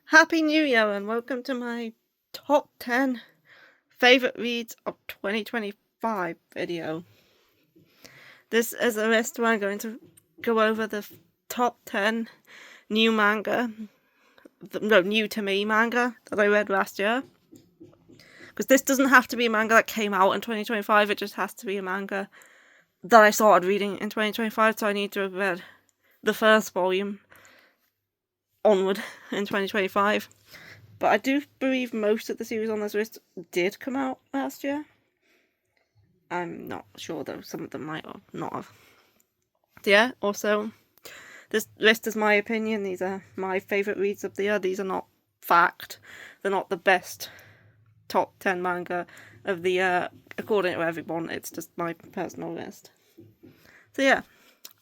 Happy New Year and welcome to my top 10 favourite reads of 2025 video. This is a list where I'm going to go over the top 10 new manga, new to me manga that I read last year. Because this doesn't have to be a manga that came out in 2025, it just has to be a manga that I started reading in 2025, so I need to have read the first volume onward in 2025. But I do believe most of the series on this list did come out last year. I'm not sure though, some of them might or not have. Yeah, also, this list is my opinion. These are my favourite reads of the year. These are not fact. They're not the best top 10 manga of the year according to everyone. It's just my personal list. So yeah,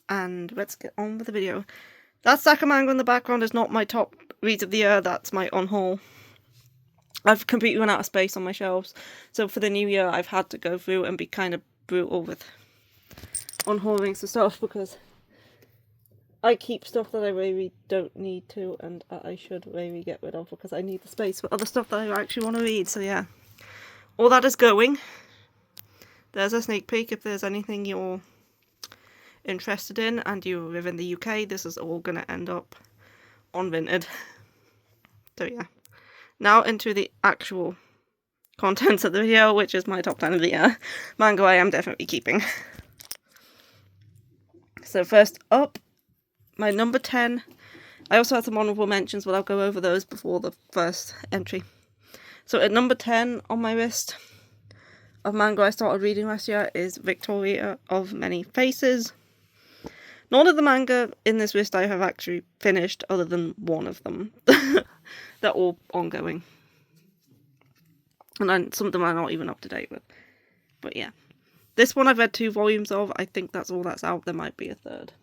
and let's get on with the video. That stack of manga in the background is not my top reads of the year, that's my on-haul. I've completely run out of space on my shelves, so for the new year I've had to go through and be kind of brutal with on-hauling some stuff, because I keep stuff that I really don't need to and I should really get rid of because I need the space for other stuff that I actually want to read. So yeah, all that is going. There's a sneak peek. If there's anything you're interested in and you live in the UK, this is all going to end up on Vinted. So yeah, now into the actual contents of the video, which is my top 10 of the year. Manga I am definitely keeping. So first up, my number 10. I also have some honourable mentions, but I'll go over those before the first entry. So at number 10 on my list of manga I started reading last year is Victoria of Many Faces. None of the manga in this list I have actually finished, other than one of them. They're all ongoing. And some of them I'm not even up to date with. But yeah. This one I've read 2 volumes of. I think that's all that's out. There might be a third.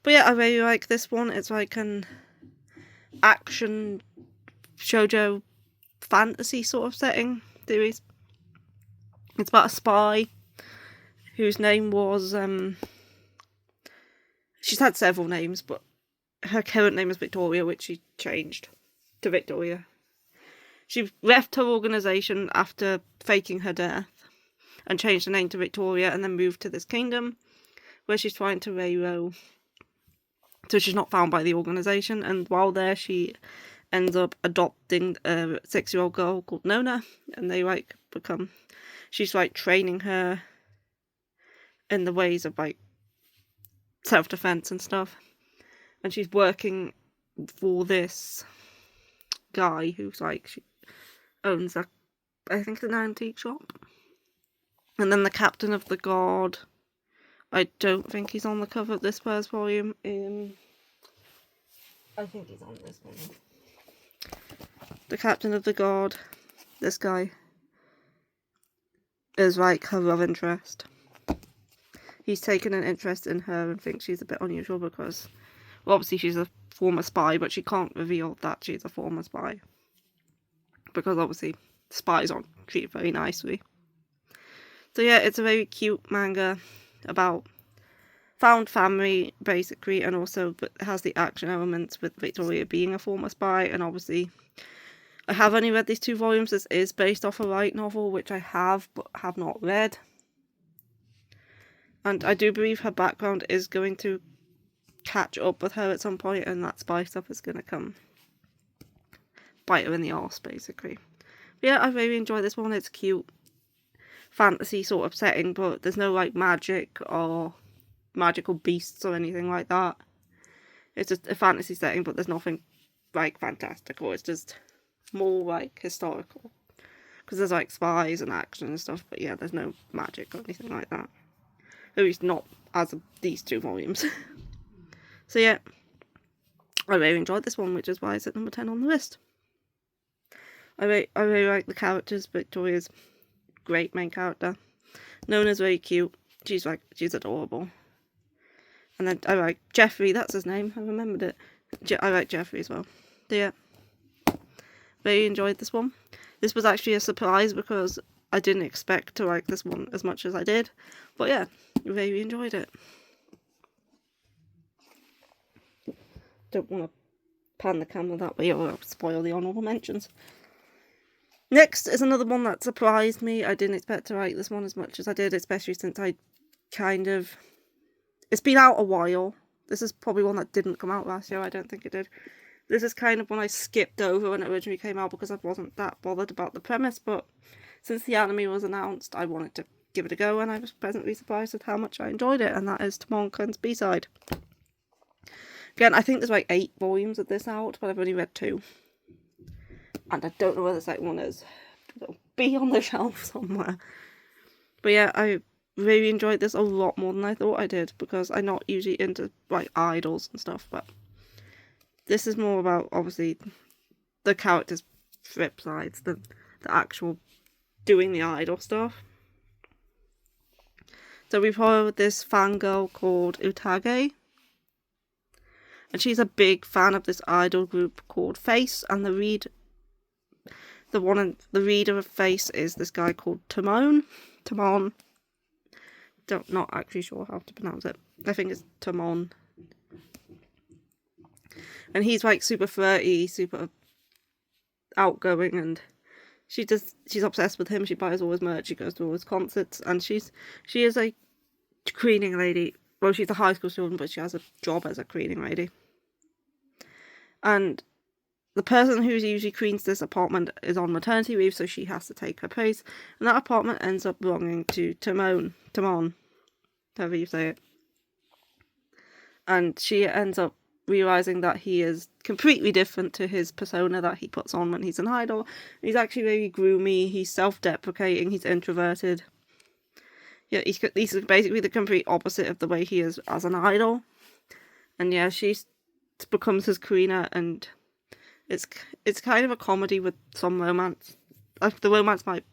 But yeah, I really like this one. It's like an action shoujo fantasy sort of setting series. It's about a spy whose name was she's had several names, but her current name is Victoria, which she changed to Victoria. She left her organisation after faking her death and changed her name to Victoria, and then moved to this kingdom where she's trying to railroad, so she's not found by the organisation. And while there, she ends up adopting a 6-year-old girl called Nona, and they she's training her in the ways of self-defense and stuff, and she's working for this guy who's she owns I think an antique shop. And then the captain of the guard, I don't think he's on the cover of this first volume. I think he's on this one. The captain of the guard, this guy, is her love interest. He's taken an interest in her and thinks she's a bit unusual because, well, obviously she's a former spy, but she can't reveal that she's a former spy, because obviously spies aren't treated very nicely. So yeah, it's a very cute manga about found family, basically, and also it has the action elements with Victoria being a former spy. And obviously, I have only read these 2 volumes. This is based off a light novel, which I have, but have not read. And I do believe her background is going to catch up with her at some point, and that spy stuff is going to come bite her in the arse, basically. But yeah, I really enjoy this one. It's cute fantasy sort of setting, but there's no magic or magical beasts or anything like that. It's just a fantasy setting, but there's nothing fantastical. It's just more historical, because there's spies and action and stuff, but yeah, there's no magic or anything like that, at least not as of these 2 volumes. So yeah, I really enjoyed this one, which is why it's at number 10 on the list. I really like the characters. Victoria's great main character. Nona's very cute. She's adorable. And then I like Jeffrey, that's his name, I remembered it. I like Jeffrey as well. So yeah, very enjoyed this one. This was actually a surprise because I didn't expect to like this one as much as I did. But yeah, very enjoyed it. Don't want to pan the camera that way or I'll spoil the honourable mentions. Next is another one that surprised me. I didn't expect to like this one as much as I did, especially since it's been out a while. This is probably one that didn't come out last year, I don't think it did. This is kind of one I skipped over when it originally came out because I wasn't that bothered about the premise, but since the anime was announced, I wanted to give it a go, and I was pleasantly surprised at how much I enjoyed it, and that is Tomonkan's B-side. Again, I think there's like 8 volumes of this out, but I've only read 2. And I don't know where the second one is. It'll be on the shelf somewhere. But yeah, I really enjoyed this a lot more than I thought I did, because I'm not usually into like idols and stuff, but this is more about, obviously, the characters' flip sides than the actual doing the idol stuff. So we followed this fangirl called Utage, and she's a big fan of this idol group called Face, and the reader of Face is this guy called Tamon. Not actually sure how to pronounce it. I think it's Tamon. And he's like super flirty, super outgoing, and she's obsessed with him. She buys all his merch, she goes to all his concerts, and she is a cleaning lady. Well, she's a high school student, but she has a job as a cleaning lady. And the person who usually cleans this apartment is on maternity leave, so she has to take her place. And that apartment ends up belonging to Tamon, however you say it. And she ends up realising that he is completely different to his persona that he puts on when he's an idol. He's actually very gloomy, he's self-deprecating, he's introverted. Yeah, he's basically the complete opposite of the way he is as an idol. And yeah, she becomes his queener, and it's kind of a comedy with some romance. The romance might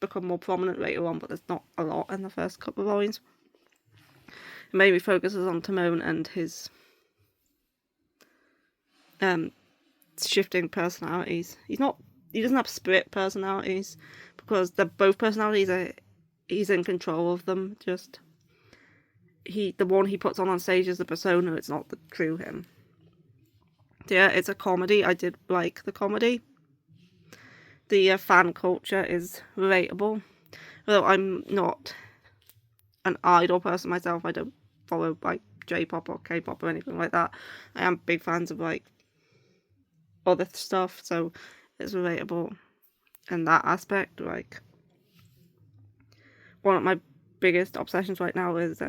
become more prominent later on, but there's not a lot in the first couple of volumes. It mainly focuses on Timon and his shifting personalities. He doesn't have split personalities, because they're both personalities he's in control of them. Just the one he puts on stage is the persona, it's not the true him. Yeah, it's a comedy. I did like the comedy. The fan culture is relatable. Although I'm not an idol person myself, I don't follow like J-pop or K-pop or anything like that. I am big fans of like other stuff, so it's relatable in that aspect. Like, one of my biggest obsessions right now is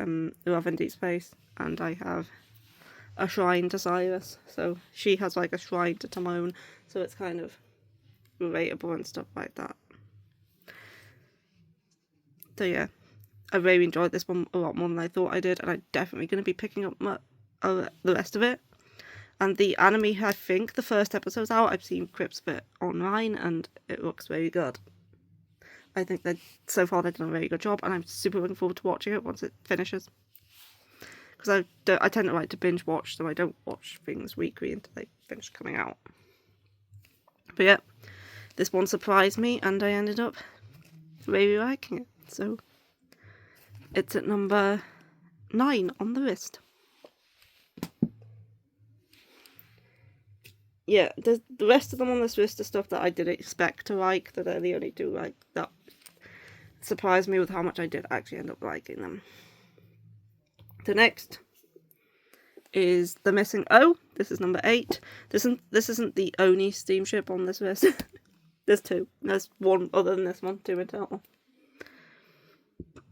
Love in Deep Space, and I have a shrine to Cyrus, so she has like a shrine to Timon, so it's kind of relatable and stuff like that. So yeah, I really enjoyed this one a lot more than I thought I did, and I'm definitely going to be picking up the rest of it. And the anime, I think the first episode's out. I've seen clips of it online, and it looks very good. I think that so far they've done a very good job, and I'm super looking forward to watching it once it finishes. Because I tend to like to binge watch, so I don't watch things weekly until they finish coming out. But yeah, this one surprised me, and I ended up really liking it. So it's at number 9 on the list. Yeah, the rest of them on this list are stuff that I didn't expect to like, that are the only 2 like that surprised me with how much I did actually end up liking them. The next is The Missing O. This is number 8. This isn't the only steamship on this list. There's 2. There's one other than this one, 2 in total.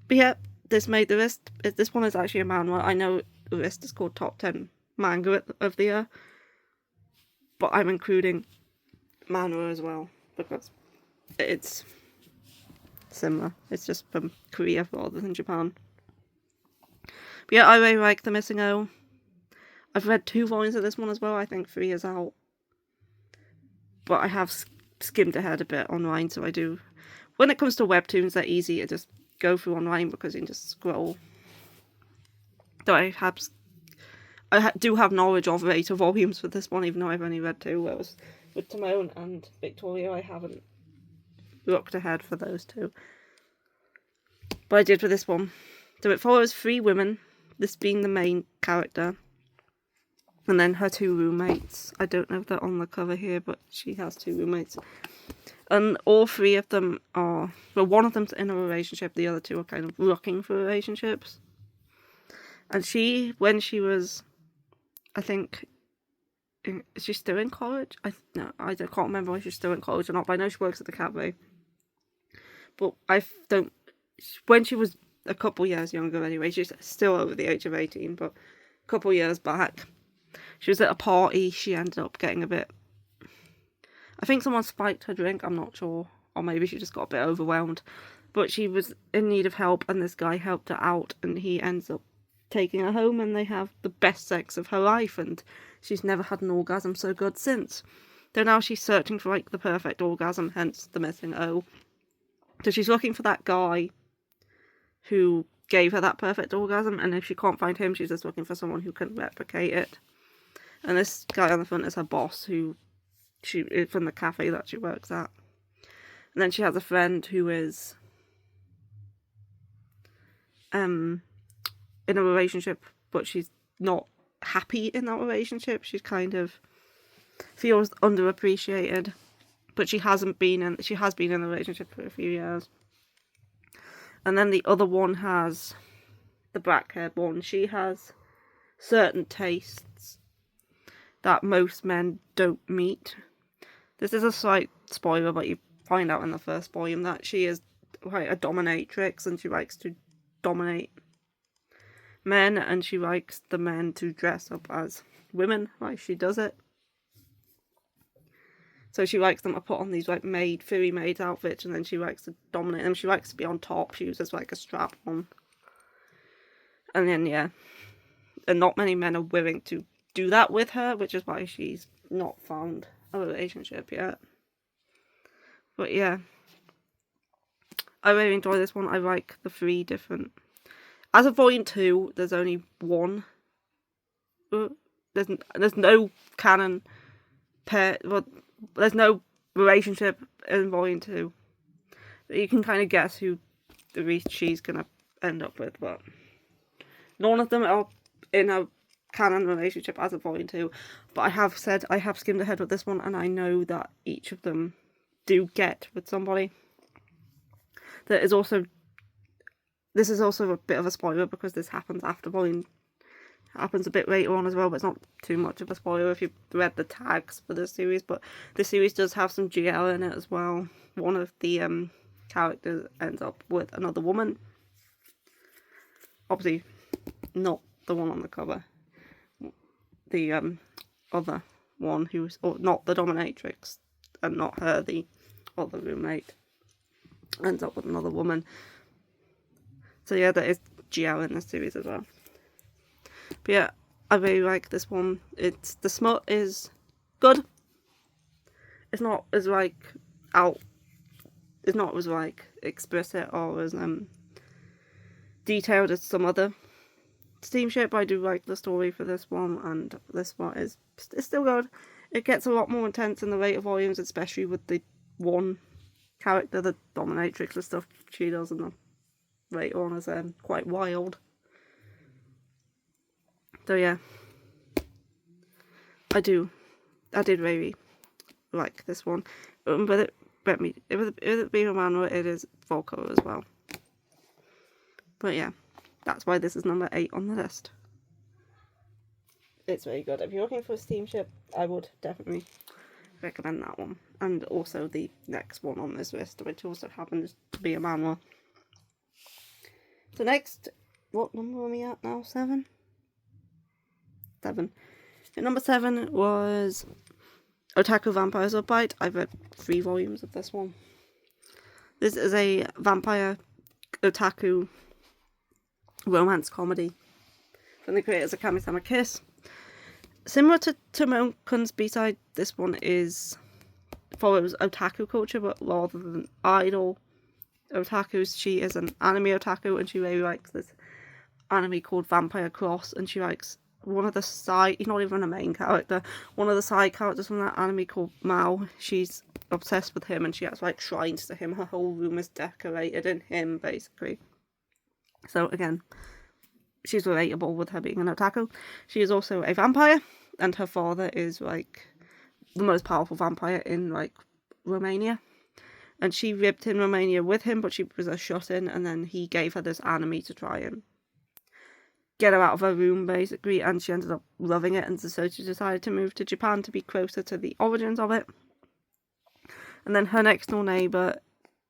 But yeah, this made the list. This one is actually a manga. I know the list is called Top 10 Manga of the Year, but I'm including manga as well, because it's similar. It's just from Korea rather than Japan. But yeah, I really like The Missing O. I've read 2 volumes of this one as well. I think 3 is out. But I have skimmed ahead a bit online, so I do. When it comes to webtoons, they're easy to just go through online because you can just scroll. Though I do have knowledge of later volumes for this one, even though I've only read 2. Whereas with Timon and Victoria, I haven't looked ahead for those 2. But I did for this one. So it follows 3 women, this being the main character. And then her 2 roommates. I don't know if they're on the cover here, but she has 2 roommates. And all 3 of them are... Well, one of them's in a relationship. The other 2 are kind of looking for relationships. And she, when she was... I think... Is she still in college? I can't remember if she's still in college or not, but I know she works at the cafe. But when she was a couple years younger anyway, she's still over the age of 18, but a couple years back, she was at a party. She ended up getting a bit... I think someone spiked her drink, I'm not sure. Or maybe she just got a bit overwhelmed. But she was in need of help, and this guy helped her out, and he ends up taking her home, and they have the best sex of her life, and she's never had an orgasm so good since. So now she's searching for, like, the perfect orgasm, hence the missing O. So she's looking for that guy who gave her that perfect orgasm, and if she can't find him, she's just looking for someone who can replicate it. And this guy on the front is her boss, who from the cafe that she works at. And then she has a friend who is in a relationship, but she's not happy in that relationship. She's kind of feels underappreciated, but she has been in a relationship for a few years. And then the other one has the black-haired one. She has certain tastes that most men don't meet. This is a slight spoiler, but you find out in the first volume that she is quite a dominatrix, and she likes to dominate men, and she likes the men to dress up as women, like she does it. So she likes them to put on these, like, furry maid outfits, and then she likes to dominate them. She likes to be on top. She uses, like, a strap on. And then, yeah. And not many men are willing to do that with her, which is why she's not found a relationship yet. But, yeah. I really enjoy this one. I like the 3 different... As of Volume 2, there's only one. There's no canon pair... Well, there's no relationship in Volume 2. You can kind of guess who she's going to end up with, but none of them are in a canon relationship as of Volume 2. But I have skimmed ahead with this one, and I know that each of them do get with somebody. This is also a bit of a spoiler, because this happens after Volume... happens a bit later on as well, but it's not too much of a spoiler if you've read the tags for this series. But this series does have some GL in it as well. One of the characters ends up with another woman. Obviously, not the one on the cover. The other one who's not the dominatrix, and not her, the other roommate, ends up with another woman. So yeah, there is GL in this series as well. But yeah, I really like this one. The smut is good. It's not as explicit or as detailed as some other steamship. I do like the story for this one, and this one it's still good. It gets a lot more intense in the later volumes, especially with the one character, the dominatrix, the stuff she does in the later on is quite wild. So yeah, I did really like this one. But it being a manual, it is full colour as well. But yeah, that's why this is number 8 on the list. It's really good. If you're looking for a steamship, I would definitely recommend that one. And also the next one on this list, which also happens to be a manual. So next, what number are we at now? 7? 7. And number 7 was Otaku Vampires of Bite. I've read 3 volumes of this one. This is a vampire otaku romance comedy from the creators of Kami-sama Kiss. Similar to Tomokun's B-side, this one follows otaku culture, but rather than idol otakus, she is an anime otaku, and she really likes this anime called Vampire Cross, and she likes one of the he's not even a main character, one of the side characters from that anime called Mao. She's obsessed with him, and she has like shrines to him. Her whole room is decorated in him, basically. So again, she's relatable with her being an otaku. She is also a vampire, and her father is like the most powerful vampire in like Romania. And she lived in Romania with him, but she was a shut-in, and then he gave her this anime to try and get her out of her room, basically, and she ended up loving it, and so she decided to move to Japan to be closer to the origins of it. And then her next door neighbour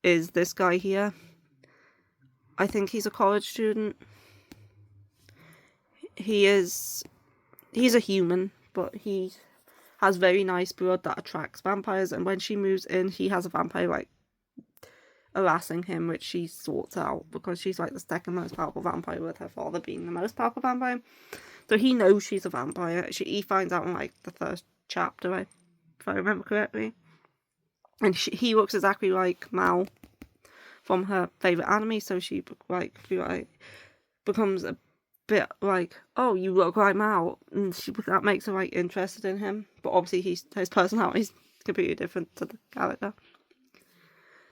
is this guy here. I think he's a college student. He's a human, but he has very nice blood that attracts vampires, and when she moves in, he has a vampire, like, harassing him, which she sorts out because she's like the second most powerful vampire, with her father being the most powerful vampire. So he knows she's a vampire. He finds out in like the first chapter, if I remember correctly. And he looks exactly like Mao from her favourite anime, so she becomes a bit like, oh, you look like Mao, and that makes her like interested in him. But obviously his personality is completely different to the character.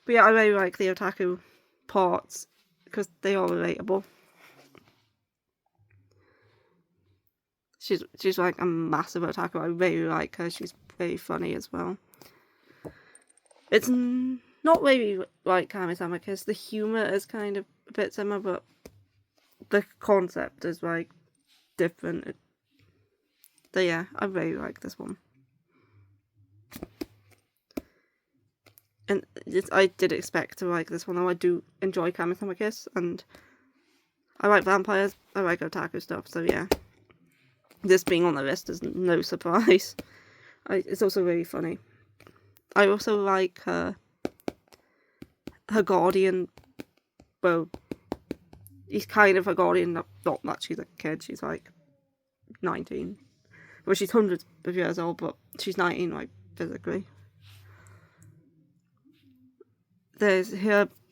But yeah, I really like the otaku parts because they are relatable. She's like a massive otaku. I really like her. She's very funny as well. It's not really like Kami-sama Kiss. The humour is kind of a bit similar, but the concept is like different. So yeah, I really like this one. And I did expect to like this one, though I do enjoy Kami-sama Kiss, and I like vampires, I like otaku stuff, so yeah. This being on the list is no surprise. It's also really funny. I also like her guardian. Well, he's kind of a guardian, not that she's a kid, she's like 19. Well, she's hundreds of years old, but she's 19, like, physically.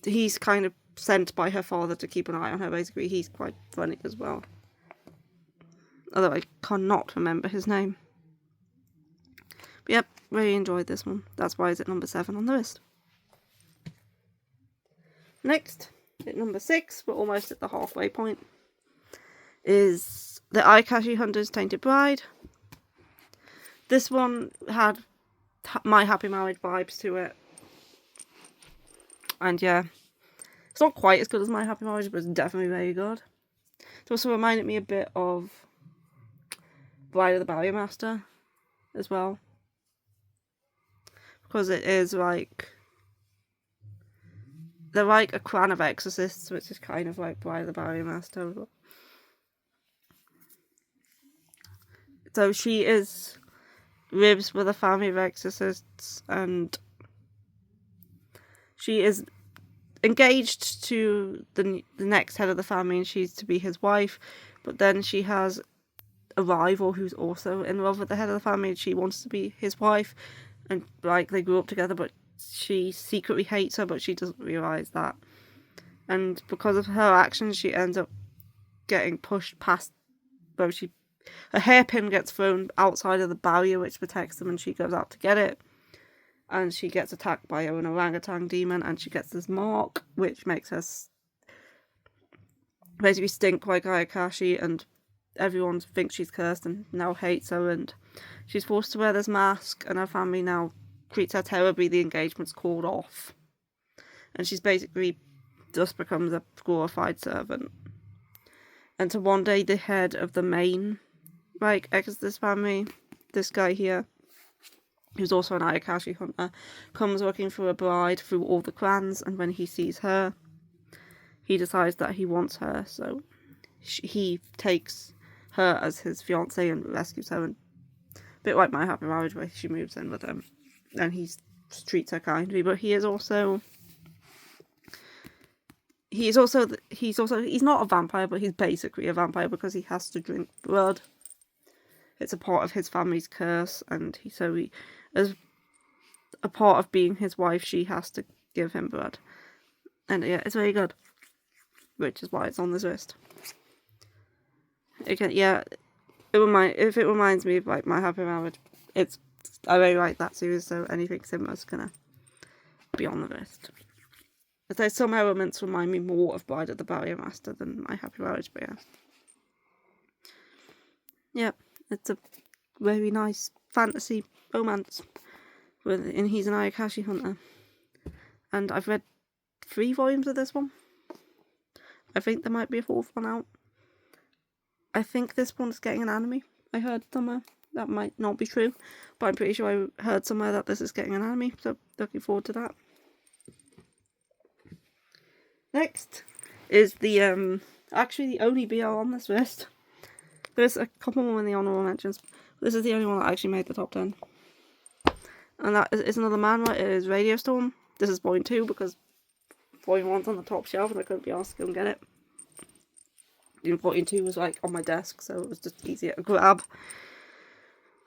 He's kind of sent by her father to keep an eye on her, basically. He's quite funny as well. Although I cannot remember his name. But yep, really enjoyed this one. That's why it's at number 7 on the list. Next, at number 6, we're almost at the halfway point, is the Ayakashi Hunter's Tainted Bride. This one had My Happy Marriage vibes to it. And yeah, it's not quite as good as My Happy Marriage, but it's definitely very good. It also reminded me a bit of Bride of the Barrier Master as well. Because it is like, they're like a clan of exorcists, which is kind of like Bride of the Barrier Master. So she lives with a family of exorcists, and she is engaged to the next head of the family, and she's to be his wife. But then she has a rival who's also in love with the head of the family, and she wants to be his wife. And like, they grew up together, but she secretly hates her, but she doesn't realise that. And because of her actions, she ends up getting pushed past, a hairpin gets thrown outside of the barrier which protects them, and she goes out to get it. And she gets attacked by an orangutan demon, and she gets this mark, which makes her basically stink like Ayakashi, and everyone thinks she's cursed and now hates her, and she's forced to wear this mask, and her family now treats her terribly. The engagement's called off, and she's basically just becomes a glorified servant. And to one day, the head of the main, like, exorcist family, this guy here, who's also an Ayakashi hunter, comes looking for a bride through all the clans, and when he sees her, he decides that he wants her, so he takes her as his fiancée and rescues her, and a bit like My Happy Marriage, where she moves in with him, and he treats her kindly. But he's not a vampire, but he's basically a vampire because he has to drink blood. It's a part of his family's curse, and as a part of being his wife, she has to give him blood. And yeah, it's very good, which is why it's on this list. Again, yeah, if it reminds me of like My Happy Marriage, I really like that series, so anything similar is gonna be on the list. But there's some elements remind me more of Bride of the Barrier Master than My Happy Marriage, but yeah. Yep, it's a very nice fantasy romance. And he's an Ayakashi hunter. And I've read 3 volumes of this one. I think there might be a 4th one out. I think this one's getting an anime. I heard somewhere. That might not be true, but I'm pretty sure I heard somewhere that this is getting an anime, so looking forward to that. Next is the, actually the only BL on this list. There's a couple more in the honorable mentions. This is the only one that actually made the top 10. And that is another manhwa. It is Radio Storm. This is volume 2 because volume 1's on the top shelf and I couldn't be asked to go and get it. Volume 2 was like on my desk, so it was just easier to grab.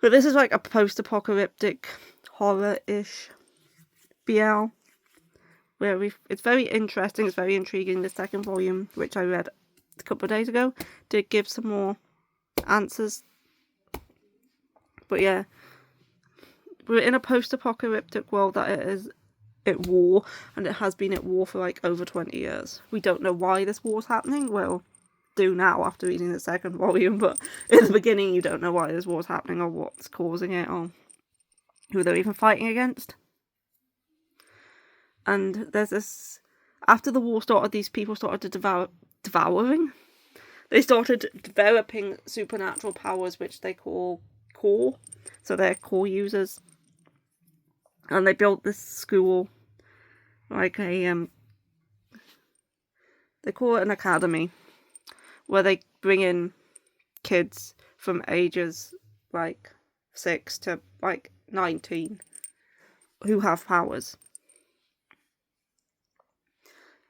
But this is like a post-apocalyptic horror-ish BL. Where it's very interesting, it's very intriguing. The second volume, which I read a couple of days ago, did give some more answers. But yeah, we're in a post-apocalyptic world that it is at war, and it has been at war for like over 20 years. We don't know why this war's happening. Well, do now after reading the second volume, but in the beginning you don't know why this war's happening or what's causing it or who they're even fighting against. And there's this, after the war started, these people started to devouring. They started developing supernatural powers, which they call core. So they're core users. And they built this school, like a, they call it an academy, where they bring in kids from ages like 6 to like 19 who have powers.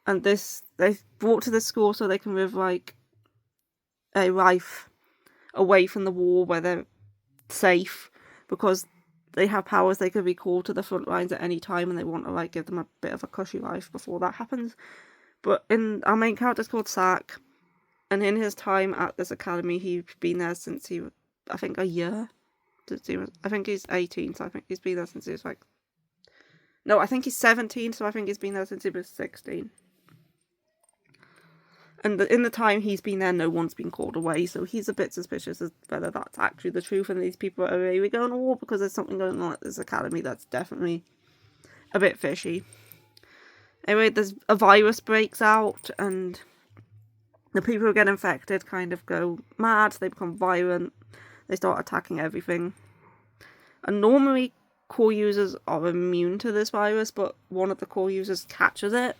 And this, they brought to the school so they can live like a life away from the war where they're safe, because they have powers. They could be called to the front lines at any time and they want to like give them a bit of a cushy life before that happens. But in our main character's called Sak, and in his time at this academy, he's been there since he was, I think, a year. I think he's 18, so I think he's been there since he was like... No, I think he's 17, so I think he's been there since he was 16. And in the time he's been there, no one's been called away, so he's a bit suspicious as whether that's actually the truth and these people are really going to war, because there's something going on at this academy that's definitely a bit fishy. Anyway, there's a virus breaks out, and the people who get infected kind of go mad, they become violent, they start attacking everything. And normally core users are immune to this virus, but one of the core users catches it.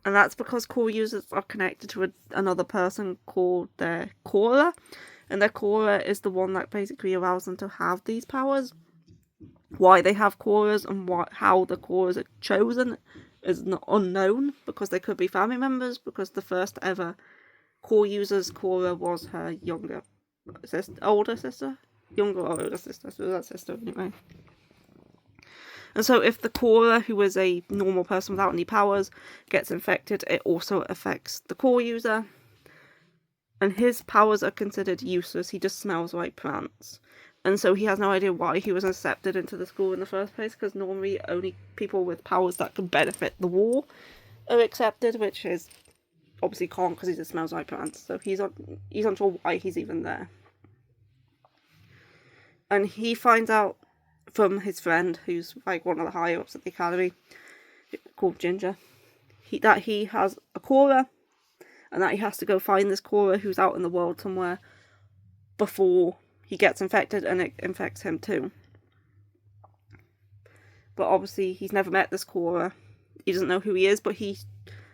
And that's because core users are connected to another person called their Cora. And their Cora is the one that basically allows them to have these powers. Why they have Coras and how the Coras are chosen is not unknown, because they could be family members, because the first ever core user's Cora was her older sister? Younger or older sister, so that sister anyway. And so if the Cora, who is a normal person without any powers, gets infected, it also affects the core user. And his powers are considered useless. He just smells like plants. And so he has no idea why he was accepted into the school in the first place, because normally only people with powers that can benefit the war are accepted, which is obviously can't, because he just smells like plants. So he's unsure why he's even there. And he finds out from his friend, who's like one of the higher ups at the academy, called Ginger, that he has a Cora, and that he has to go find this Cora who's out in the world somewhere before he gets infected and it infects him too. But obviously he's never met this Cora. He doesn't know who he is, but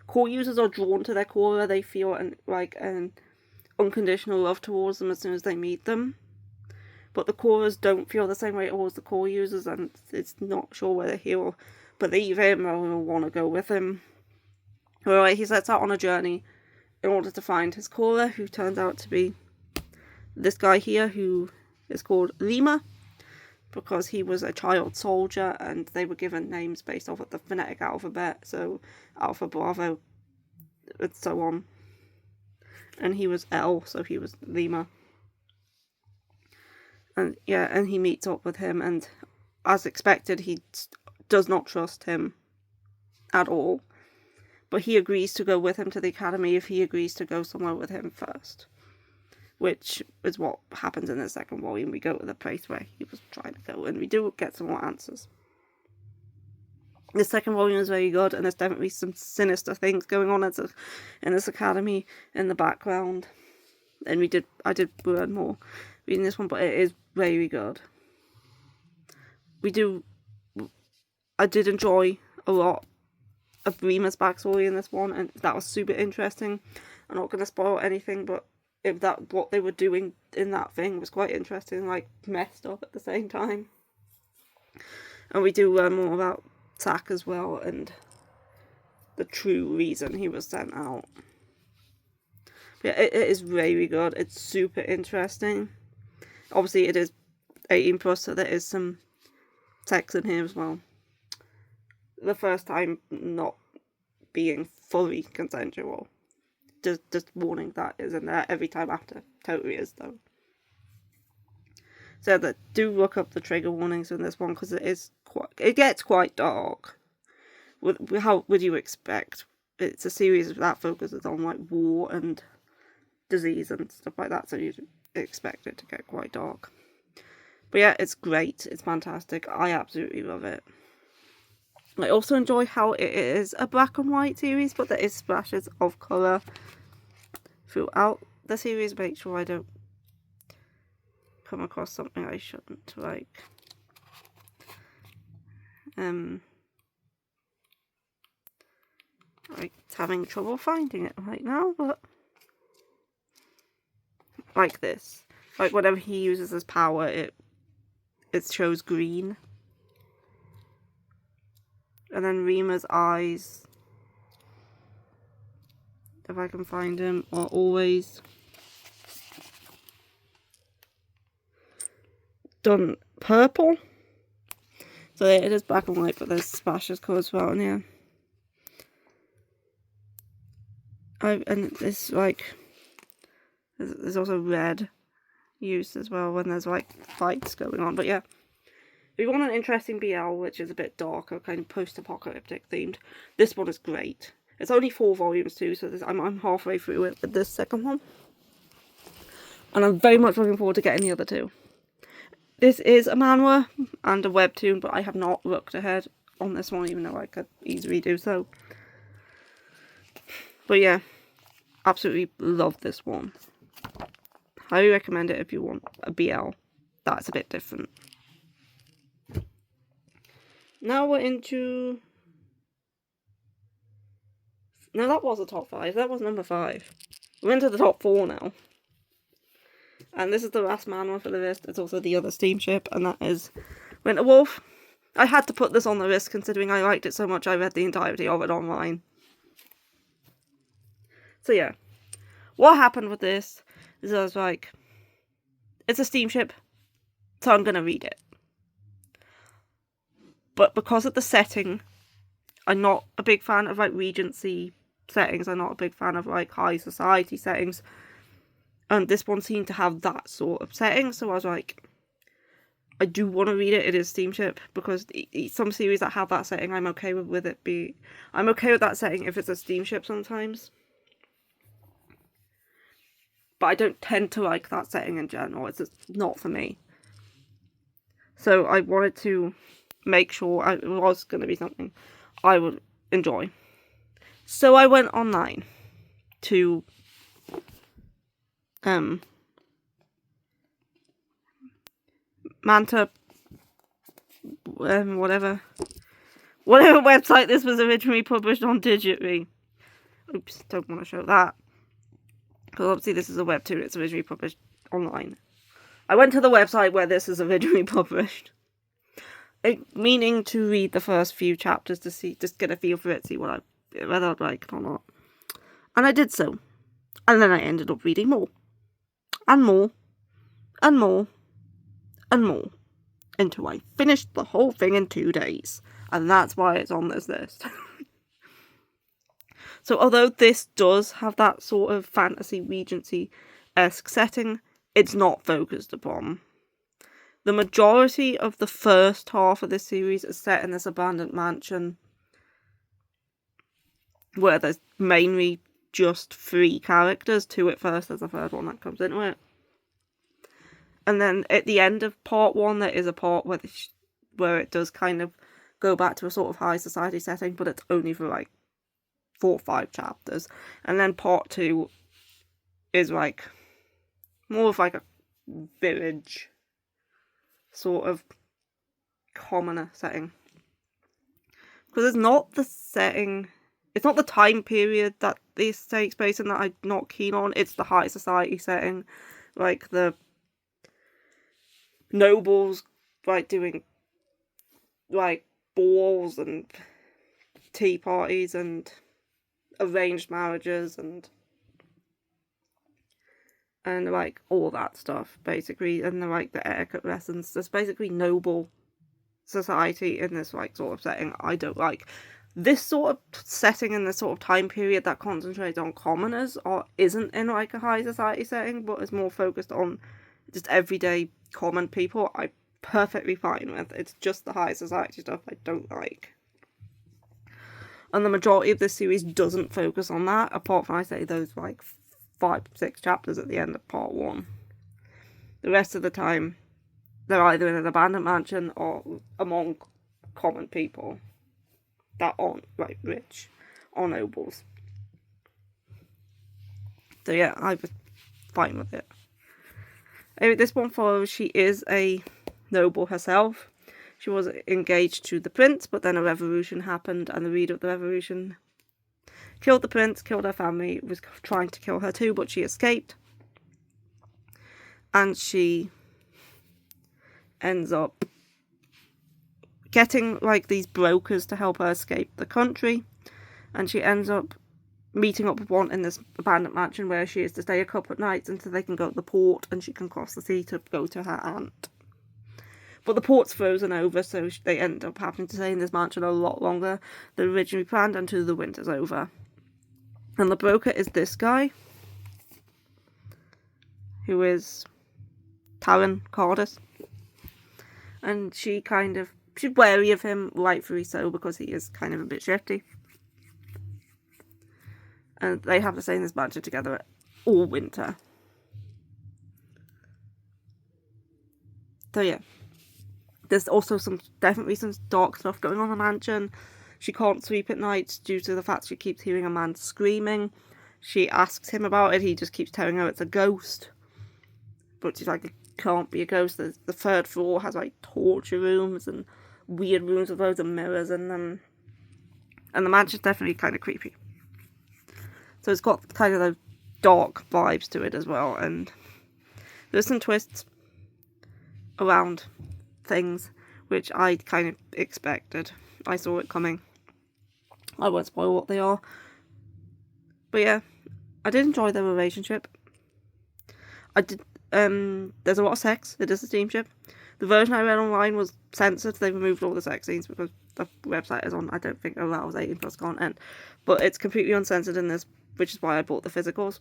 core users are drawn to their Cora. They feel an unconditional love towards them as soon as they meet them. But the Coras don't feel the same way towards the core users, and it's not sure whether he'll believe him or will want to go with him. Anyway, he sets out on a journey in order to find his Cora, who turns out to be this guy here, who is called Lima, because he was a child soldier and they were given names based off of the phonetic alphabet, so Alpha, Bravo, and so on. And he was L, so he was Lima. And yeah, and he meets up with him, and as expected, he does not trust him at all. But he agrees to go with him to the academy if he agrees to go somewhere with him first. which is what happens in the second volume. We go to the place where he was trying to go, and we do get some more answers. The second volume is very good, and there's definitely some sinister things going on in this academy in the background. And I did learn more reading this one, but it is very good. I did enjoy a lot of Rima's backstory in this one, and that was super interesting. I'm not going to spoil anything, but what they were doing in that thing was quite interesting, like messed up at the same time. And we do learn more about Tak as well, and the true reason he was sent out. But yeah, it is very good. It's super interesting. Obviously, it is 18 plus, so there is some sex in here as well. The first time not being fully consensual. Just warning, that is in there. Every time after totally is though. So do look up the trigger warnings in this one, because it gets quite dark. How would you expect? It's a series that focuses on like war and disease and stuff like that, so you'd expect it to get quite dark. But yeah, it's great. It's fantastic. I absolutely love it. I also enjoy how it is a black and white series, but there is splashes of colour throughout the series. Make sure I don't come across something I shouldn't, like having trouble finding it right now, but like this, like whenever he uses his power, it shows green. And then Rima's eyes, if I can find him, are always done purple. So it is black and white, but there's splashes colour as well in here. And it's like, there's also red used as well when there's like fights going on. But yeah, if you want an interesting BL, which is a bit darker, kind of post-apocalyptic themed, this one is great. It's only 4 volumes too, so I'm halfway through it with this second one. And I'm very much looking forward to getting the other 2. This is a manhwa and a webtoon, but I have not looked ahead on this one, even though I could easily do so. But yeah, absolutely love this one. Highly recommend it if you want a BL that's a bit different. Now we're into... No, that was the top 5. That was number 5. We're into the top 4 now. And this is the last manhwa for the list. It's also the other steamship, and that is Winter Wolf. I had to put this on the list considering I liked it so much I read the entirety of it online. So yeah, what happened with this is I was like, it's a steamship, so I'm going to read it. But because of the setting, I'm not a big fan of like Regency settings. I'm not a big fan of like high society settings. And this one seemed to have that sort of setting, so I was like, I do want to read it. It is steamship, because some series that have that setting, I'm okay with it I'm okay with that setting if it's a steamship sometimes. But I don't tend to like that setting in general. It's just not for me. So I wanted to make sure it was going to be something I would enjoy. So I went online to Manta, whatever website this was originally published on digitally. Oops, don't want to show that. Because obviously this is a webtoon, it's originally published online. I went to the website where this is originally published, meaning to read the first few chapters to see, just get a feel for it, see whether I'd like it or not. And I did so. And then I ended up reading more. And more. And more. And more. Until I finished the whole thing in 2 days. And that's why it's on this list. So although this does have that sort of fantasy Regency-esque setting, it's not focused upon. The majority of the first half of this series is set in this abandoned mansion where there's mainly just 3 characters, 2 at first, there's a third one that comes into it. And then at the end of part 1, there is a part where it does kind of go back to a sort of high society setting, but it's only for like 4 or 5 chapters. And then part 2 is like more of like a village sort of commoner setting. Because it's not the setting, it's not the time period that this takes place in that I'm not keen on. It's the high society setting, like the nobles like doing like balls and tea parties and arranged marriages and like all that stuff basically, and like the etiquette lessons. There's basically noble society in this like sort of setting. I don't like this sort of setting in this sort of time period that concentrates on commoners or isn't in like a high society setting but is more focused on just everyday common people. I'm perfectly fine with. It's just the high society stuff I don't like. And the majority of this series doesn't focus on that, apart from, I say, those like 5-6 chapters at the end of part 1. The rest of the time, they're either in an abandoned mansion or among common people that aren't like rich or nobles. So yeah, I was fine with it. Anyway, this one follows, she is a noble herself. She was engaged to the prince, but then a revolution happened, and the leader of the revolution killed the prince, killed her family, was trying to kill her too, but she escaped. And she ends up getting like these brokers to help her escape the country, and she ends up meeting up with one in this abandoned mansion where she is to stay a couple of nights until they can go to the port and she can cross the sea to go to her aunt. But the port's frozen over, so they end up having to stay in this mansion a lot longer than originally planned until the winter's over. And the broker is this guy, who is Talon Cardis. And she's wary of him, rightfully so, because he is kind of a bit shifty. And they have to stay in this mansion together all winter. So yeah. There's also definitely some dark stuff going on in the mansion. She can't sleep at night due to the fact she keeps hearing a man screaming. She asks him about it, he just keeps telling her it's a ghost. But she's like, it can't be a ghost. The 3rd floor has like torture rooms and weird rooms with loads of mirrors in them. And the mansion's definitely kind of creepy. So it's got kind of those dark vibes to it as well. And there's some twists around things which I kind of expected. I saw it coming. I won't spoil what they are. But yeah, I did enjoy their relationship. I did. There's a lot of sex. It is a steamship. The version I read online was censored. They removed all the sex scenes because the website is on, I don't think, allows 18+ content. But it's completely uncensored in this, which is why I bought the physicals.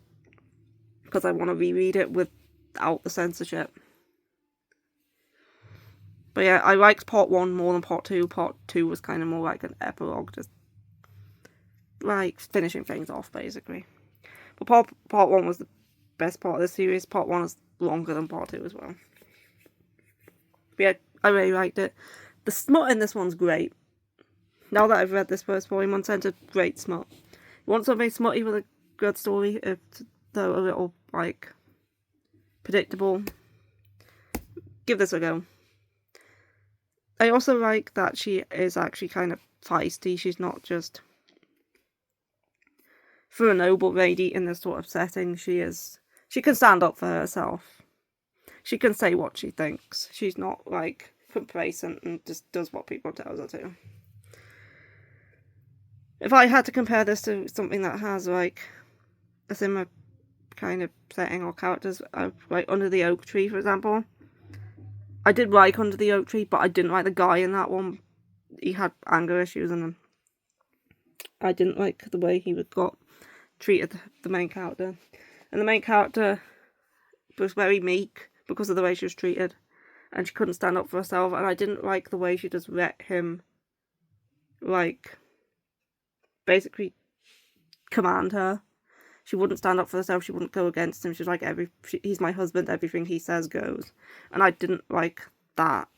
Because I want to reread it without the censorship. But yeah, I liked part 1 more than part 2. Part 2 was kind of more like an epilogue, just like finishing things off, basically. But part 1 was the best part of the series. Part 1 is longer than part 2 as well. But yeah, I really liked it. The smut in this one's great. Now that I've read this first volume uncensored, great smut. You want something smutty with a good story, though a little like predictable, give this a go. I also like that she is actually kind of feisty. She's not just, for a noble lady in this sort of setting, she can stand up for herself. She can say what she thinks. She's not like complacent and just does what people tell her to. If I had to compare this to something that has like a similar kind of setting or characters, like Under the Oak Tree, for example. I did like Under the Oak Tree, but I didn't like the guy in that one. He had anger issues and I didn't like the way he got treated, the main character. And the main character was very meek because of the way she was treated. And she couldn't stand up for herself. And I didn't like the way she just let him, like, basically command her. She wouldn't stand up for herself. She wouldn't go against him. She's like, he's my husband. Everything he says goes. And I didn't like that.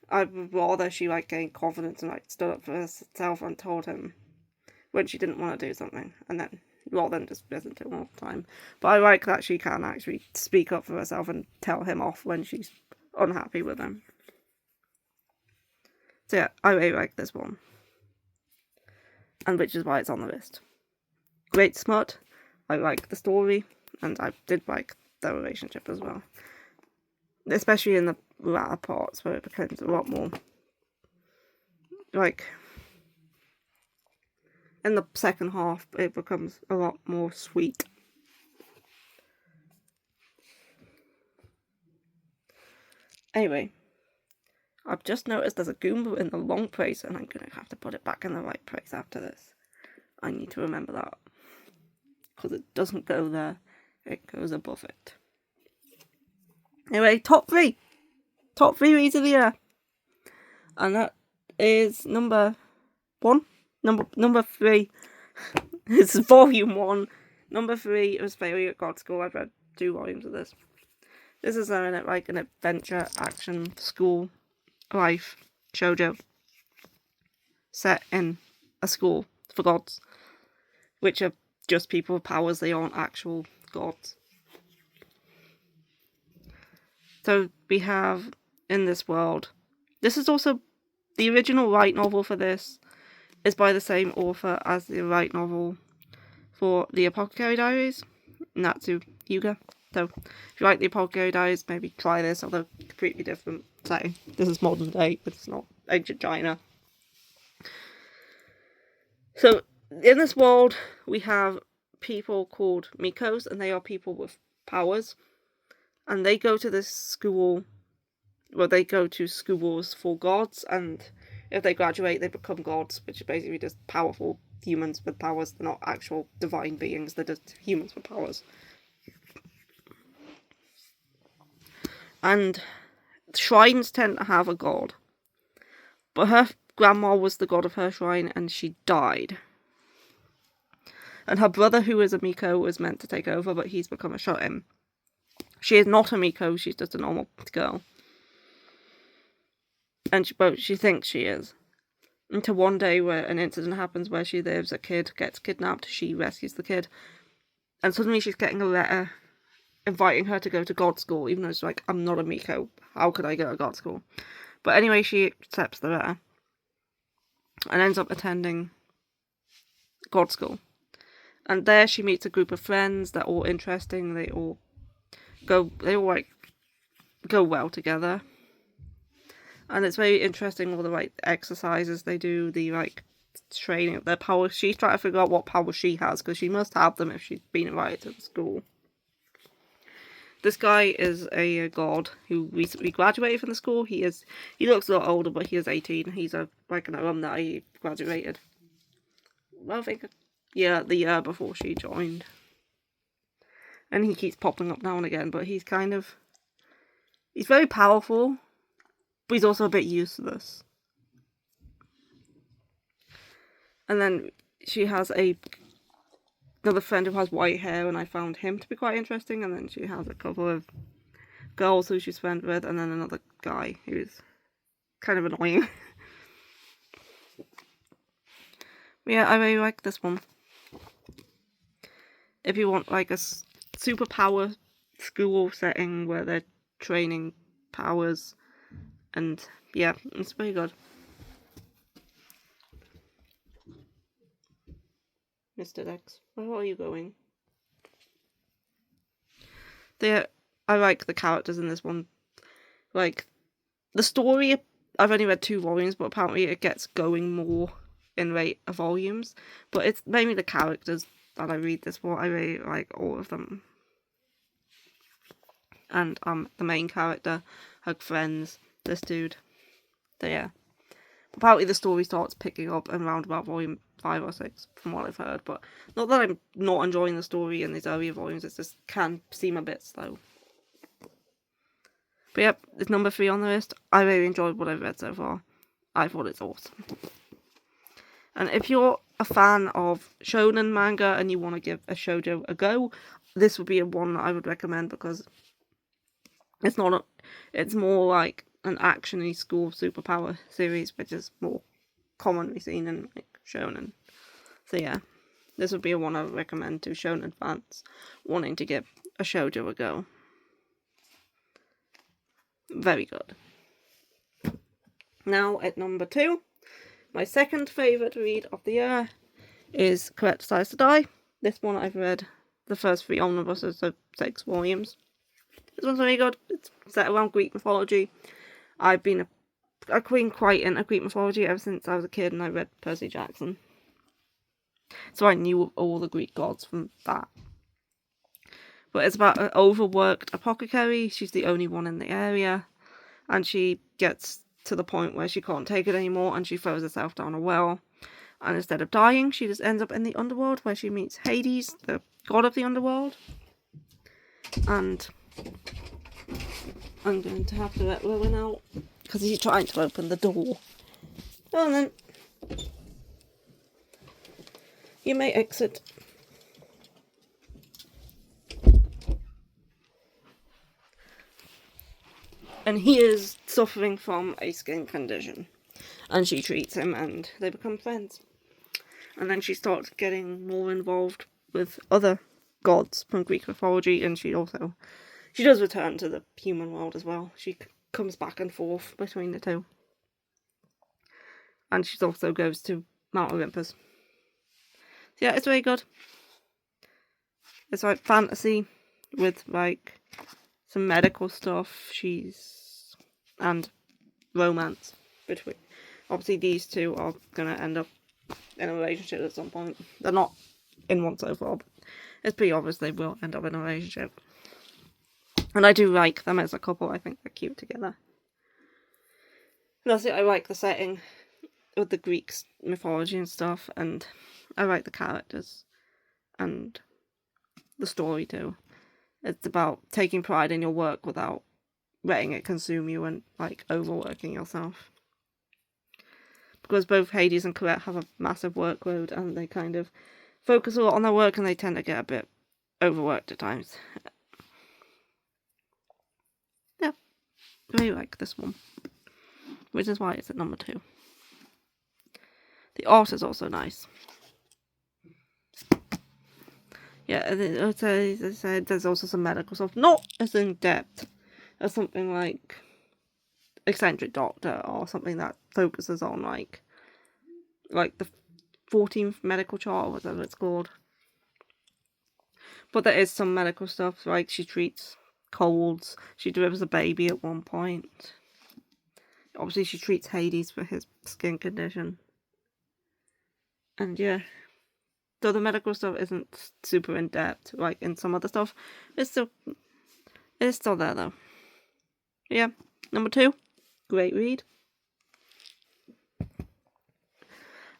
I'd rather she like gained confidence and like stood up for herself and told him when she didn't want to do something, and then rather than just listen to him all the time. But I like that she can actually speak up for herself and tell him off when she's unhappy with him. So yeah, I really like this one, and which is why it's on the list. Great smut. I like the story, and I did like the relationship as well, especially in the latter parts where it becomes a lot more like in the second half it becomes a lot more sweet. Anyway, I've just noticed there's a Goomba in the wrong place, and I'm gonna have to put it back in the right place after this. I need to remember that, because it doesn't go there, it goes above it. Anyway, top three reads of the year, and that is number 3 is volume 1. Number 3 was Failure at God School. I've read 2 volumes of this. This is like an adventure action school life shoujo set in a school for gods, which are just people with powers. They aren't actual gods. So we have in this world, this is also the original light novel for this is by the same author as the light novel for the Apothecary Diaries, Natsu Hyuga. So if you like the Apothecary Diaries, maybe try this, although completely different setting. This is modern day, but it's not ancient China. So in this world, we have people called Mikos, and they are people with powers. And they go to this school, well, they go to schools for gods, and if they graduate, they become gods, which are basically just powerful humans with powers. They're not actual divine beings, they're just humans with powers. And shrines tend to have a god. But her grandma was the god of her shrine, and she died. And her brother, who is a Miko, was meant to take over, but he's become a shut-in. She is not a Miko, she's just a normal girl. And she thinks she is. Until one day where an incident happens where she lives, a kid gets kidnapped, she rescues the kid. And suddenly she's getting a letter inviting her to go to God School, even though it's like, I'm not a Miko, how could I go to God School? But anyway, she accepts the letter. And ends up attending God School. And there she meets a group of friends, they're all interesting, they all go well together. And it's very interesting, all the like exercises they do, the like training of their powers. She's trying to figure out what powers she has, because she must have them if she's been invited to the school. This guy is a god who recently graduated from the school. He looks a lot older, but he is 18. He's an alumni. He graduated, well, I think, the year before she joined. And he keeps popping up now and again, but he's very powerful, but he's also a bit useless. And then she has another friend who has white hair, and I found him to be quite interesting. And then she has a couple of girls who she's friends with, and then another guy who's kind of annoying. But yeah, I really like this one. If you want like a superpower school setting where they're training powers, and yeah, it's very good. Mr. Dex, where are you going? I like the characters in this one. Like, the story, I've only read 2 volumes, but apparently it gets going more in rate of volumes. But it's mainly the characters that I read this for. I really like all of them. And the main character, her friends, this dude. So yeah. Apparently the story starts picking up around about volume 5 or 6, from what I've heard. But not that I'm not enjoying the story in these earlier volumes, it just can seem a bit slow. But yep, it's number 3 on the list. I really enjoyed what I've read so far. I thought it's awesome. And if you're a fan of shonen manga and you want to give a shoujo a go, this would be one that I would recommend, because it's not it's more like an action-y school superpower series, which is more commonly seen in like shonen. So yeah, this would be one I would recommend to shonen fans wanting to give a shoujo a go. Very good. Now at number 2, my second favourite read of the year is Correct Size to Die. This one I've read the first 3 omnibuses, so 6 volumes. This one's very good. It's set around Greek mythology. I've been a queen quite into Greek mythology ever since I was a kid, and I read Percy Jackson. So I knew all the Greek gods from that. But it's about an overworked apothecary. She's the only one in the area, and she gets to the point where she can't take it anymore, and she throws herself down a well. And instead of dying, she just ends up in the underworld, where she meets Hades, the god of the underworld. And I'm going to have to let Rowan out, because he's trying to open the door. And then you may exit. And he is suffering from a skin condition. And she treats him, and they become friends. And then she starts getting more involved with other gods from Greek mythology, and she does return to the human world as well. She comes back and forth between the two. And she also goes to Mount Olympus. So yeah, it's very good. It's like fantasy with like some medical stuff. And romance between. Obviously, these two are gonna end up in a relationship at some point. They're not in one so far, but it's pretty obvious they will end up in a relationship. And I do like them as a couple. I think they're cute together. And also, I like the setting with the Greek mythology and stuff, and I like the characters and the story too. It's about taking pride in your work without letting it consume you and like overworking yourself. Because both Hades and Colette have a massive workload, and they kind of focus a lot on their work, and they tend to get a bit overworked at times. Yeah, I really like this one, which is why it's at number 2. The art is also nice. Yeah, as I said, there's also some medical stuff, not as in depth as something like Eccentric Doctor, or something that focuses on like the 14th medical chart, or whatever it's called. But there is some medical stuff, like she treats colds, she delivers a baby at one point. Obviously she treats Hades for his skin condition. And yeah, though the medical stuff isn't super in depth like in some other stuff, it's still there though. Yeah, number 2, great read.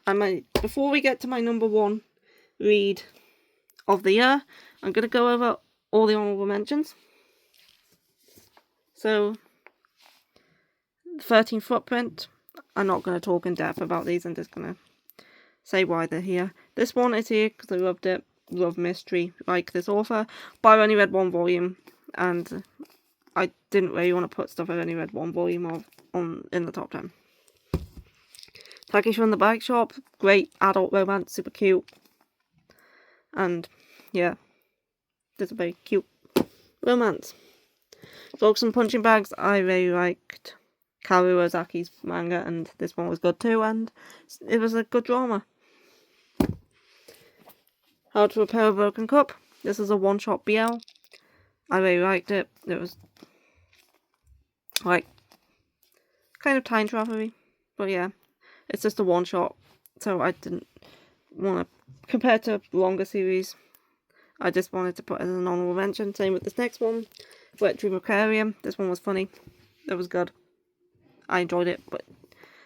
And before we get to my number 1 read of the year, I'm going to go over all the honourable mentions. So, 13th Footprint, I'm not going to talk in depth about these, I'm just going to say why they're here. This one is here because I loved it, love mystery, like this author, but I only read 1 volume, and I didn't really want to put stuff I only read 1 volume of in the top 10. Takeshi from the Bike Shop, great adult romance, super cute. And yeah, this is a very cute romance. Dogs and Punching Bags, I really liked Kaoru Ozaki's manga, and this one was good too, and it was a good drama. How to Repair a Broken Cup, this is a one-shot BL. I really liked it. It was like kind of time travel-y, but yeah, it's just a one-shot, so I didn't want to compare to longer series. I just wanted to put it as an honourable mention. Same with this next one, Wet Dream Aquarium. This one was funny. It was good. I enjoyed it, but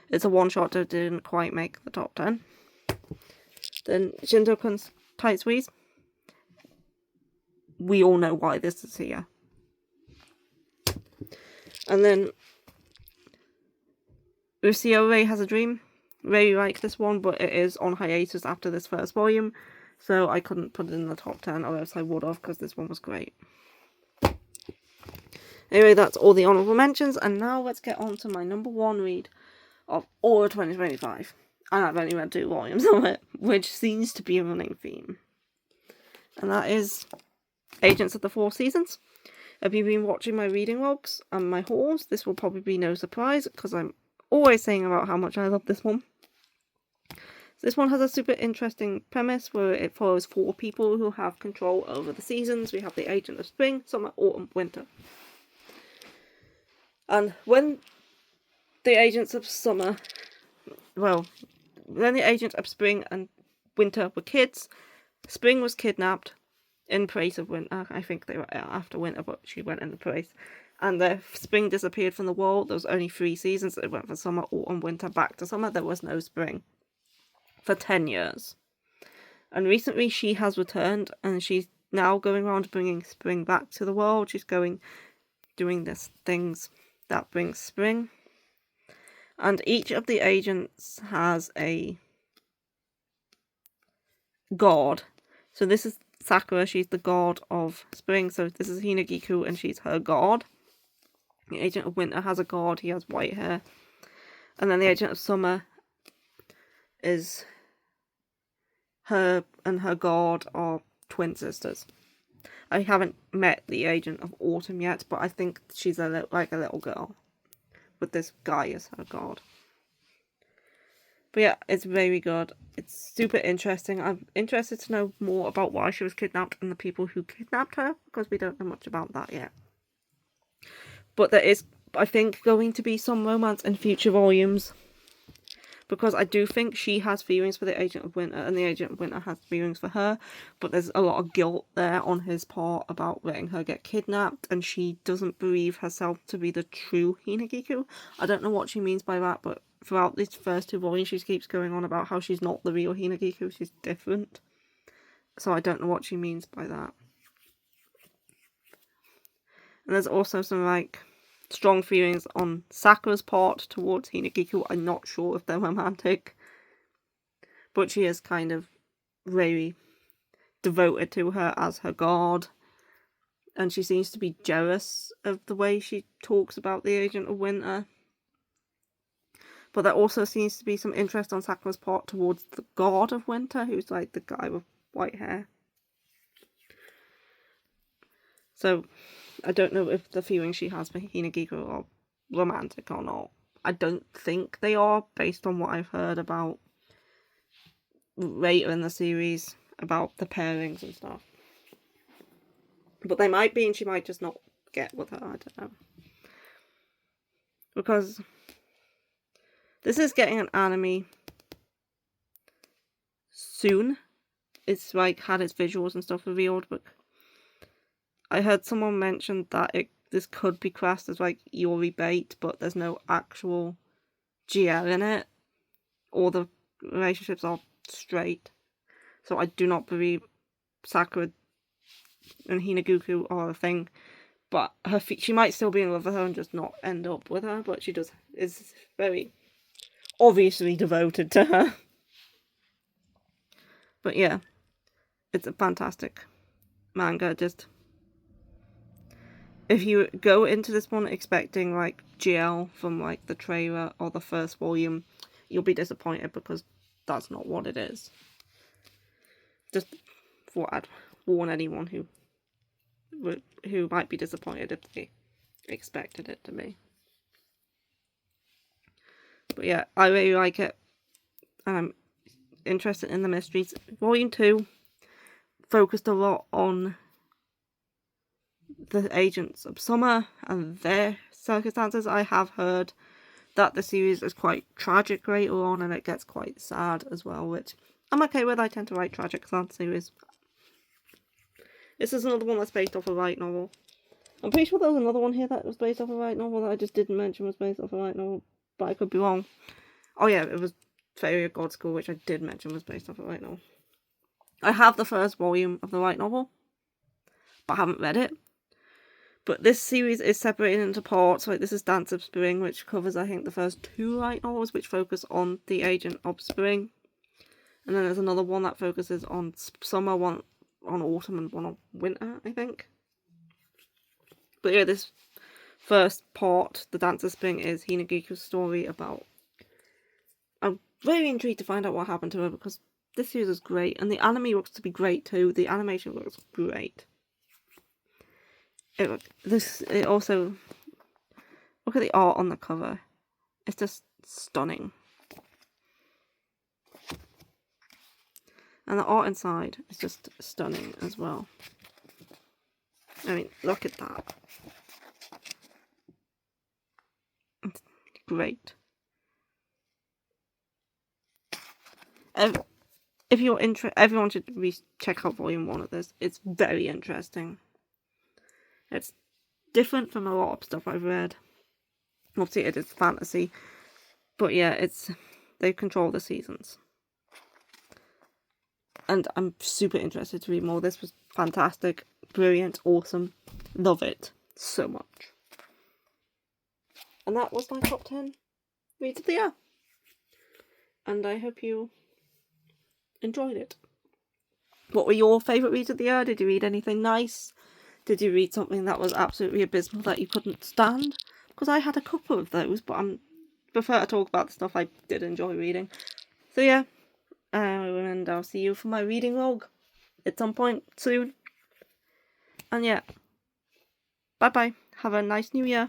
it's a one-shot that didn't quite make the top 10. Then Shintokun's Tight Squeeze. We all know why this is here. And then Lucio Ray Has a Dream. really like this one, but it is on hiatus after this first volume, so I couldn't put it in the top 10, or else I would have, because this one was great. Anyway, that's all the honourable mentions, and now let's get on to my number 1 read of all of 2025. And I've only read 2 volumes of it, which seems to be a running theme. And that is Agents of the Four Seasons. If you've been watching my reading logs and my hauls, this will probably be no surprise, because I'm always saying about how much I love this one. This one has a super interesting premise where it follows 4 people who have control over the seasons. We have the Agent of Spring, Summer, Autumn, Winter. And when the Agents of Summer, well, when the Agents of Spring and Winter were kids, Spring was kidnapped in place of Winter. I think they were after Winter, but she went in the place. And the Spring disappeared from the world. There was only 3 seasons. It went from Summer, Autumn, Winter, back to Summer. There was no Spring for 10 years. And recently she has returned, and she's now going around bringing Spring back to the world. She's doing this things that brings Spring. And each of the agents has a god. So this is Sakura, she's the god of Spring. So this is Hinagiku, and she's her god. The Agent of Winter has a god, he has white hair. And then the Agent of Summer is her and her god are twin sisters. I haven't met the Agent of Autumn yet, but I think she's like a little girl, with this guy as her god. But yeah, it's very good. It's super interesting. I'm interested to know more about why she was kidnapped and the people who kidnapped her, because we don't know much about that yet. But there is, I think, going to be some romance in future volumes, because I do think she has feelings for the Agent of Winter, and the Agent of Winter has feelings for her, but there's a lot of guilt there on his part about letting her get kidnapped, and she doesn't believe herself to be the true Hinagiku. I don't know what she means by that, but throughout these first 2 volumes she keeps going on about how she's not the real Hinagiku, she's different. So I don't know what she means by that. And there's also some, like, strong feelings on Sakura's part towards Hinagiku. I'm not sure if they're romantic, but she is kind of very devoted to her as her god, and she seems to be jealous of the way she talks about the Agent of Winter. But there also seems to be some interest on Sakura's part towards the god of Winter, who's like the guy with white hair. So I don't know if the feelings she has for Hinagiku are romantic or not. I don't think they are, based on what I've heard about later in the series, about the pairings and stuff. But they might be, and she might just not get with her, I don't know. Because this is getting an anime soon. It's like had its visuals and stuff revealed, but I heard someone mention that this could be classed as like Yuri bait, but there's no actual GL in it. All the relationships are straight. So I do not believe Sakura and Hinagiku are a thing. But she might still be in love with her and just not end up with her, but she is very obviously devoted to her. But yeah, it's a fantastic manga. Just, if you go into this one expecting like GL from like the trailer or the first volume, you'll be disappointed, because that's not what it is. Just thought I'd warn anyone who might be disappointed if they expected it to be. But yeah, I really like it, and I'm interested in the mysteries. Volume 2 focused a lot on the Agents of Summer and their circumstances. I have heard that the series is quite tragic later on, and it gets quite sad as well, which I'm okay with. I tend to write tragic sad series. This is another one that's based off a light novel. I'm pretty sure there was another one here that was based off a light novel that I just didn't mention was based off a light novel, but I could be wrong. Oh yeah, it was Fairy of God School, which I did mention was based off a light novel. I have the first volume of the light novel, but I haven't read it. But this series is separated into parts. Like, this is Dance of Spring, which covers, I think, the first 2 light novels, which focus on the Agent of Spring. And then there's another one that focuses on summer, one on autumn, and one on winter, I think. But yeah, this first part, The Dance of Spring, is Hinagiku's story about... I'm very intrigued to find out what happened to her, because this series is great, and the anime looks to be great too. The animation looks great. It also... Look at the art on the cover. It's just stunning. And the art inside is just stunning as well. I mean, look at that. It's great. If you're interested, everyone should check out Volume 1 of this. It's very interesting. It's different from a lot of stuff I've read. Obviously, it is fantasy. But yeah, they control the seasons. And I'm super interested to read more. This was fantastic, brilliant, awesome. Love it so much. And that was my top 10 reads of the year. And I hope you enjoyed it. What were your favourite reads of the year? Did you read anything nice? Did you read something that was absolutely abysmal that you couldn't stand? Because I had a couple of those, but I prefer to talk about the stuff I did enjoy reading. So yeah, and I'll see you for my reading log at some point soon. And yeah, bye bye. Have a nice new year.